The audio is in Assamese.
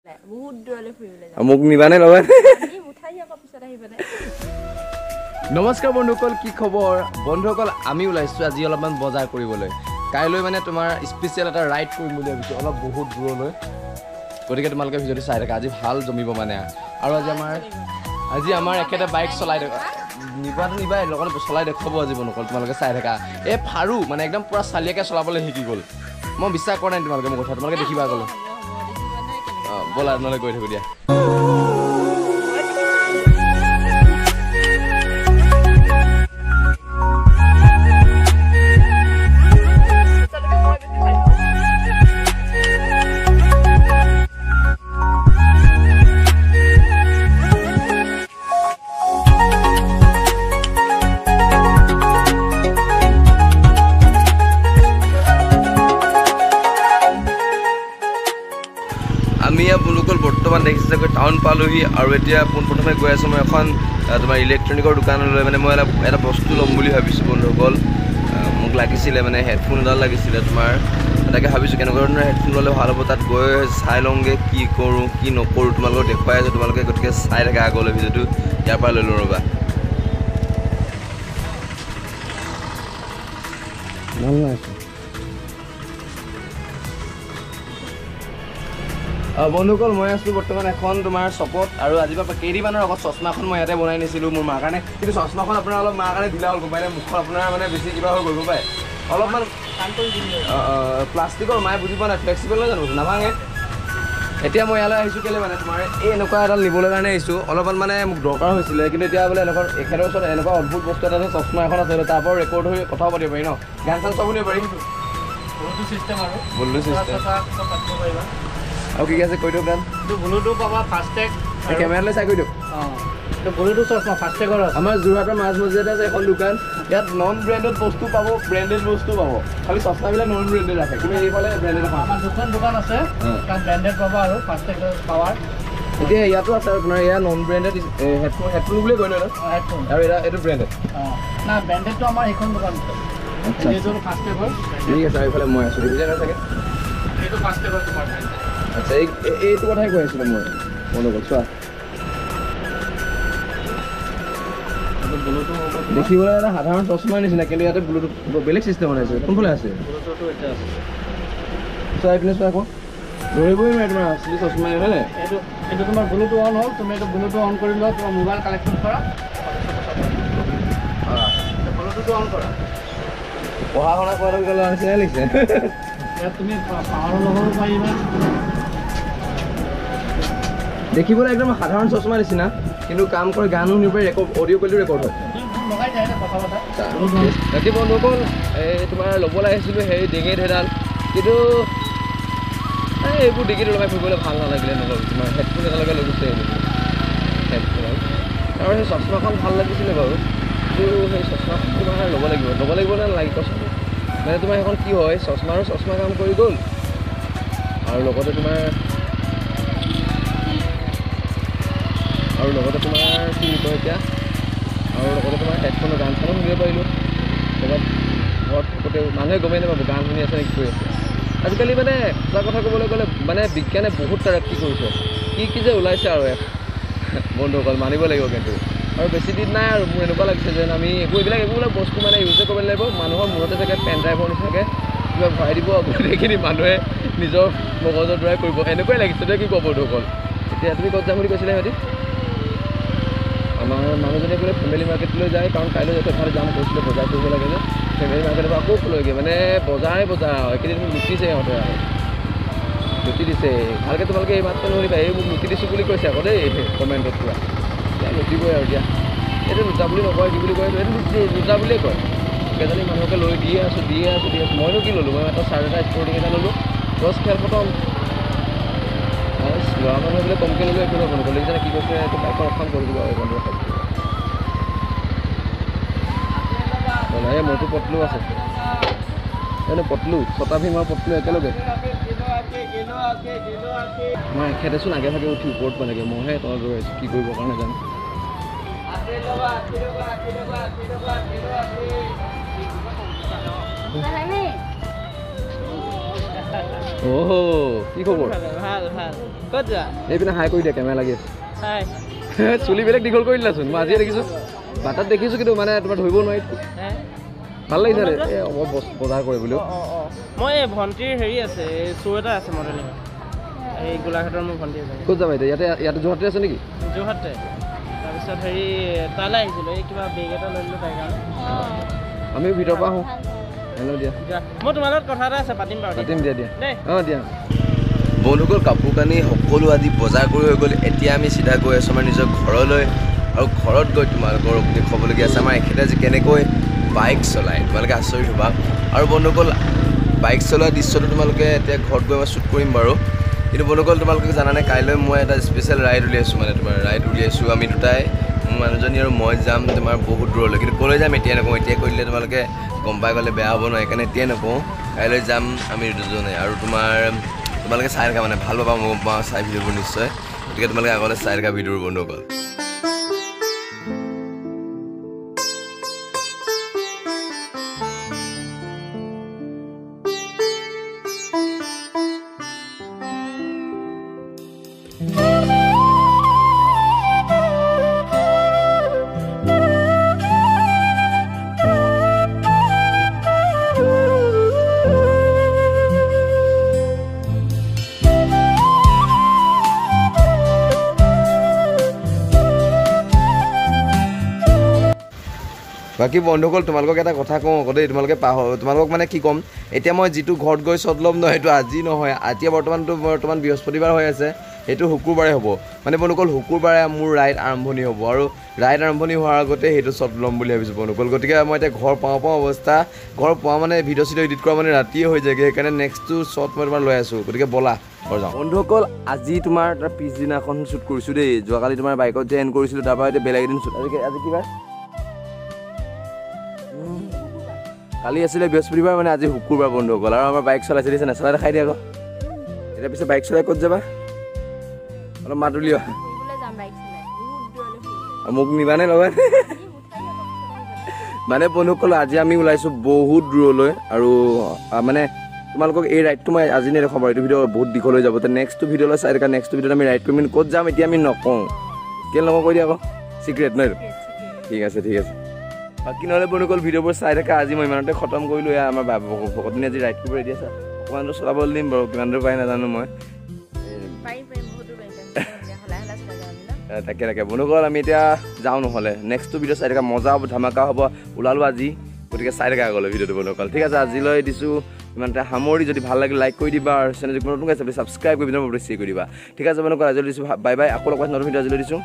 বহুত দূৰলৈ ফুৰিবলৈ যাম মোক নিবানে লগত আমি উঠাই আকৌ পিছত আহিবনে নমস্কাৰ বন্ধুসকল কি খবৰ বন্ধুসকল আমি ওলাইছো আজি অলপমান বজাৰ কৰিবলৈ কাইলৈ মানে তোমাৰ স্পেশাল এটা ৰাইড কৰিম বুলি ভাবিছো অলপ বহুত দূৰলৈ গতিকে তোমালোকে ভিডিঅ'টো চাই থাকা আজি ভাল জমিব মানে আৰু আজি আমাৰ একেটা বাইক চলাই নিবাই লগত চলাই দেখাব আজি বন্ধুসকল তোমালোকে চাই থাকা এই ফাৰু মানে একদম পুৰা চালিয়াকে চলাবলৈ শিকি গ'ল মই বিশ্বাস কৰা নাই তোমালোকে মোৰ কথা তোমালোকে দেখিবা গ'ল ব'লা নহ'লে গৈ থাকোঁ দিয়া আমি আপোনালোকৰ বৰ্তমান দেখিছে যে টাউন পালোহি আৰু এতিয়া পোনপ্ৰথমে গৈ আছোঁ মই এখন তোমাৰ ইলেক্ট্ৰনিকৰ দোকানলৈ মানে মই এটা বস্তু ল'ম বুলি ভাবিছোঁ বন্ধুসকল মোক লাগিছিলে মানে হেডফোন এডাল লাগিছিলে তোমাৰ তাকে ভাবিছোঁ কেনেকুৱা ধৰণৰ হেডফোন ল'লে ভাল হ'ব তাত গৈ চাই লওঁগৈ কি কৰোঁ কি নকৰোঁ তোমালোকক দেখুৱাই আছোঁ তোমালোকে গতিকে চাই থাকা আগলৈ ভিডিঅ'টো ইয়াৰ পৰা লৈ লওঁ ৰ'বা বন্ধুসকল মই আছোঁ বৰ্তমান এখন তোমাৰ শ্বপত আৰু আজিৰ পৰা কেইদিনমানৰ আগত চশমাখন মই ইয়াতে বনাই নিছিলোঁ মোৰ মাৰ কাৰণে কিন্তু চশমাখন আপোনাৰ অলপ মাৰ কাৰণে ঢিলা হ'ল গম পাইনে মুখখন আপোনাৰ মানে বেছি কিবা হৈ গ'ল গম পায় অলপমান প্লাষ্টিকৰ মায়ে বুজি পোৱা নাই ফ্লেক্সিবল নহয় জানো নাভাঙে এতিয়া মই ইয়ালৈ আহিছোঁ কেলৈ মানে তোমাৰ এই এনেকুৱা এডাল নিবলৈ কাৰণে আহিছোঁ অলপমান মানে মোক দৰকাৰ হৈছিলে কিন্তু এতিয়া বোলে এনেকুৱা এখেতৰ ওচৰত এনেকুৱা অদ্ভুত বস্তু এটা আছে চশমা এখন আছে তাৰ পৰা ৰেকৰ্ড হৈ কথাও পাতিব পাৰি ন গান চান চাব পাৰি ব্লুটুথ চিষ্টেম আৰু কি আছে কৈ দিয়ক গান ব্লুটুথ পাবা ফাষ্টেগ কেমেৰালৈ চাই কৈ দিয়ক ব্লুটুথ চশমা ফাষ্টেগৰ আছে আমাৰ যোৰহাটৰ মাজমজিয়াতে আছে এখন দোকান ইয়াত নন ব্ৰেণ্ডেড বস্তু পাব ব্ৰেণ্ডেড বস্তু পাব খালি চশমাবিলাক নন ব্ৰেণ্ডেড ৰাখে কিন্তু এইফালে ব্ৰেণ্ডেড আমাৰ দুখন দোকান আছে তাত ব্ৰেণ্ডেড পাবা আৰু ফাষ্টেগ পাৱাৰ এতিয়া ইয়াতো আছে আপোনাৰ এয়া নন ব্ৰেণ্ডেড হেডফোন বুলি কয় ন হেডফোন আৰু এইটো ব্ৰেণ্ডেড না ব্ৰেণ্ডেডটো আমাৰ এইখন দোকান আছে এইটো ফাষ্টেগৰ ঠিক আছে এইফালে মই আছোঁ বুজি নাই চাগে এইটো ফাষ্টেগৰ তোমাৰ আচ্ছা এইটো কথাই কৈ আছিলোঁ মই মনত চোৱা দেখিবলৈ এটা সাধাৰণ চশমাৰ নিচিনা কিন্তু ইয়াতে ব্লুটুথ বেলেগ চিষ্টেমত আছে কোনফালে আছে চোৱা এইপিনে চোৱা আকৌ ধৰিবই নোৱাৰে তোমাৰ আচলি চশমা হয়নে এইটো তোমাৰ ব্লুটুথ অন হ'ল তুমি এইটো ব্লুটুথ অন কৰি লোৱা তোমাৰ মোবাইল কালেকশ্যন কৰা ব্লুটুথ অন কৰা পঢ়া শুনা কৰাৰ গ'লে নিচিনা লাগিছে ইয়াত তুমি পাৱাৰৰ ল'ব পাৰিবা দেখিবলৈ একদম সাধাৰণ চশমা নিচিনা কিন্তু কাম কৰে গানো শুনিব পাৰি অডিঅ' কোৱালিটি ৰেকৰ্ড হয় বাকী বন্ধুসকল এই তোমাৰ ল'বলৈ আহিছিলোঁ সেই ডিঙিত সেইডাল কিন্তু এইবোৰ ডিঙিত লগাই ফুৰিবলৈ ভাল নালাগিলে নল'ব তোমাৰ হেডফোন একেলগে লৈ গুচি আহিলোঁ হেডফোন আৰু সেই চশমাখন ভাল লাগিছিলে বাৰু কিন্তু সেই চশমাখন তোমাৰ ল'ব লাগিব নে নালাগিব কোৱাচোন মানে তোমাৰ সেইখন কি হয় চশমাৰো চশমা কাম কৰি গ'ল আৰু লগতে তোমাৰ কি কয় এতিয়া আৰু লগতে তোমাৰ হেডফোনৰ গান চানো শুনিব পাৰিলোঁ ক'ৰবাত ঘৰত থাকোঁতে মানুহে গমেই নাপাব গান শুনি আছে নে কি কৰি আছে আজিকালি মানে সঁচা কথা ক'বলৈ গ'লে মানে বিজ্ঞানে বহুত তাৰক্কি কৰিছে কি যে ওলাইছে আৰু বন্ধুসকল মানিব লাগিব কিন্তু আৰু বেছি দিন নাই আৰু মোৰ এনেকুৱা লাগিছে যেন আমি এইবিলাক বস্তু মানে ইউজে কৰিব লাগিব মানুহৰ মূৰতে চাগে পেন ড্ৰাইভৰ নিচিনাকৈ কিবা ভৰাই দিব গোটেইখিনি মানুহে নিজৰ মগজৰ দ্বাৰাই কৰিব এনেকুৱাই লাগিছে তই কি ক'ব বন্ধুসকল এতিয়া তুমি ক'ত যাম বুলি কৈছিলে সিহঁতি আমাৰ মানুহজনে বোলে ফেমিলি মাৰ্কেটলৈ যায় কাৰণ কাইলৈ যাতে এফালে যাম কৈছিলে বজাৰ কৰিব লাগে যে ফেমিলি মাৰ্কেটৰ পৰা আকৌ ফুলৈগৈ মানে বজাৰে বজাৰ আৰু এইকেইদিন মোক লুটিছে সিহঁতে আৰু লুটি দিছে ভালকৈ তোমালোকে এই মাত্ৰ নুশুনিবা এই মোক লুটি দিছোঁ বুলি কৈছে আকৌ দেই কমেণ্টত পুৰা এতিয়া লুটিবই আৰু এতিয়া এইটো লুটা বুলি নকয় কি বুলি কয় এইটো লুটা বুলিয়ে কয় কেইজনী মানুহকে লৈ দিয়ে আছোঁ মইনো কি ল'লোঁ মই এটা চাৰ্ট এটা স্পৰ্টিং এটা ল'লোঁ 10 খেল খতম ল'ৰা মানুহে বোলে কমকৈ ল'লোঁ একো নক'লোঁ কলেজনে কি কৈছে এইটো বাইকৰ এখন কৰি দিব আৰু বন্ধু এই মোৰতো পটলু আছে এইটো পটলু ছটা ভীমৰ পটলু একেলগে মই এখেতেচোন আগে ভাগে উঠি ওপৰত পালেগৈ মইহে তলত ৰৈ আছোঁ কি কৰিবৰ কাৰণে জানো Oh, কি খবৰ? ভাল ভাল ক'ত যা এইপিনে হাই কৰি দিয়া কেমেৰা লাগি আছে হাই চুলি বেলেগ দীঘল কৰি দিলাচোন মই আজিয়ে দেখিছোঁ বাটাত দেখিছোঁ কিন্তু মানে তোমাৰ ধৰিব নোৱাৰি ভাল লাগিছে বজাৰ কৰে বুলিও মই এই ভণ্টিৰ হেৰি আছে শ্ব' এটা আছে মডেলিং এই গোলাঘাটৰ মোৰ ভণ্টি আছে ক'ত যাবা এতিয়া ইয়াতে যোৰহাটতে আছে নেকি যোৰহাটতে তাৰপিছত হেৰি তালৈ আহিছিলোঁ এই কিবা বেগ এটা লৈ দিলোঁ তাইৰ কাৰণে আমি ভিতৰৰ পৰা আহোঁ হেল্ল' দিয়া মই তোমাৰ লগত কথা এটা আছে পাতিম বাৰু পাতিম দিয়া দেই অঁ দিয়া বন্ধুসকল কাপোৰ কানি সকলো আদি বজাৰ কৰি হৈ গ'ল এতিয়া আমি চিধা গৈ আছোঁ আমাৰ নিজৰ ঘৰলৈ আৰু ঘৰত গৈ তোমালোকৰ দেখুৱাবলগীয়া আছে আমাৰ এখেতে যে কেনেকৈ বাইক চলায় তোমালোকে আচৰিত হ'বা আৰু বন্ধুসকল বাইক চলোৱা দৃশ্যটো তোমালোকে এতিয়া ঘৰত গৈ মই শ্বুট কৰিম বাৰু কিন্তু বন্ধুসকল তোমালোকে জানানে কাইলৈ মই এটা স্পেচিয়েল ৰাইড উলিয়াইছোঁ মানে তোমাৰ ৰাইড উলিয়াইছোঁ আমি দুটাই মোৰ মানুহজনী আৰু মই যাম তোমাৰ বহুত দূৰলৈ কিন্তু ক'লৈ যাম এতিয়া নকওঁ এতিয়া কৈ দিলে তোমালোকে গম পাই গ'লে বেয়া হ'ব নহয় সেইকাৰণে এতিয়াই নকওঁ কাইলৈ যাম আমি দুজনে আৰু তোমালোকে চাই থাকা মানে ভাল পাবা মই গম পাওঁ চাই ভিডিঅ'বোৰ নিশ্চয় গতিকে তোমালোকে আগলৈ চাই থাকা ভিডিঅ'বোৰ বন্ধুসকল বাকী বন্ধুসকল তোমালোকক এটা কথা কওঁ আকৌ দেই তোমালোকক মানে কি ক'ম এতিয়া মই যিটো ঘৰত গৈ শ্বট ল'ম নহয় সেইটো আজি নহয় এতিয়া বৰ্তমান বৃহস্পতিবাৰ হৈ আছে সেইটো শুকুৰবাৰে হ'ব মানে বন্ধুসকল শুকুৰবাৰে মোৰ ৰাইড আৰম্ভণি হ'ব আৰু ৰাইড আৰম্ভণি হোৱাৰ আগতে সেইটো শ্বট ল'ম বুলি ভাবিছোঁ বন্ধুসকল গতিকে মই এতিয়া ঘৰ পাওঁ অৱস্থা ঘৰ পোৱা মানে ভিডিঅ' চিডিঅ' এডিট কৰা মানে ৰাতিয়ে হৈ যায়গৈ সেইকাৰণে নেক্সটটো শ্বট মই তোমাৰ লৈ আছোঁ গতিকে ব'লা ঘৰ যাওঁ বন্ধুসকল আজি তোমাৰ তাৰ পিছদিনাখন শ্বুট কৰিছোঁ দেই যোৱাকালি তোমাৰ বাইকত যে এণ্ড কৰিছিলোঁ তাৰপৰা এতিয়া বেলেগ এদিন শ্বুট আজি কিবা কালি আছিলে বৃহস্পতিবাৰ মানে আজি শুকুৰবাৰ বন্ধুসকল আৰু আমাৰ বাইক চলাইছে দিছে নেচলাই দেখাই দিয়া আকৌ এতিয়া পিছে বাইক চলাই ক'ত যাবা অলপ মাত উলিওৱা মোক নিবানে লগত মানে বন্ধুসকল আজি আমি ওলাইছোঁ বহুত দূৰলৈ আৰু মানে তোমালোকক এই ৰাইডটো মই আজি নেদেখাম বাৰু এইটো ভিডিঅ' বহুত দীঘল হৈ যাব তো নেক্সটটো ভিডিঅ'লৈ চাই থকা নেক্সটটো ভিডিঅ'ত আমি ৰাইড কৰিম কিন্তু ক'ত যাম এতিয়া আমি নকওঁ কেলৈ নকওঁ কৈ দিয়া আকৌ চিক্ৰেট নহয় ঠিক আছে বাকী নহ'লে বন্ধুসকল ভিডিঅ'বোৰ চাই থকা আজি মই ইমানতে খতম কৰিলোঁ আমাৰ ভকতনী আজি ৰাইড কৰিব ৰেডি আছে অকণমান দূৰ চলাবলৈ দিম বাৰু কিমান দূৰ পাই নাজানো মই তাকে বন্ধুসকল আমি এতিয়া যাওঁ নহ'লে নেক্সটটো ভিডিঅ' চাই থকা মজা হ'ব ধামাকা হ'ব ওলালোঁ আজি গতিকে চাই থকা আগলৈ ভিডিঅ'টো বন্ধুসকল ঠিক আছে আজিলৈ দিছোঁ ইমানতে সামৰি যদি ভাল লাগিলে লাইক কৰি দিবা আৰু চেনেল নতুন আছে ছাবস্ক্ৰাইব কৰি পিনে শ্বেয়াৰ কৰি দিবা ঠিক আছে বন্ধুসকল আজিলৈ দিছোঁ বাই বাই আকৌ লগ পাইছোঁ নতুন ভিডিঅ' আজিলৈ দিছোঁ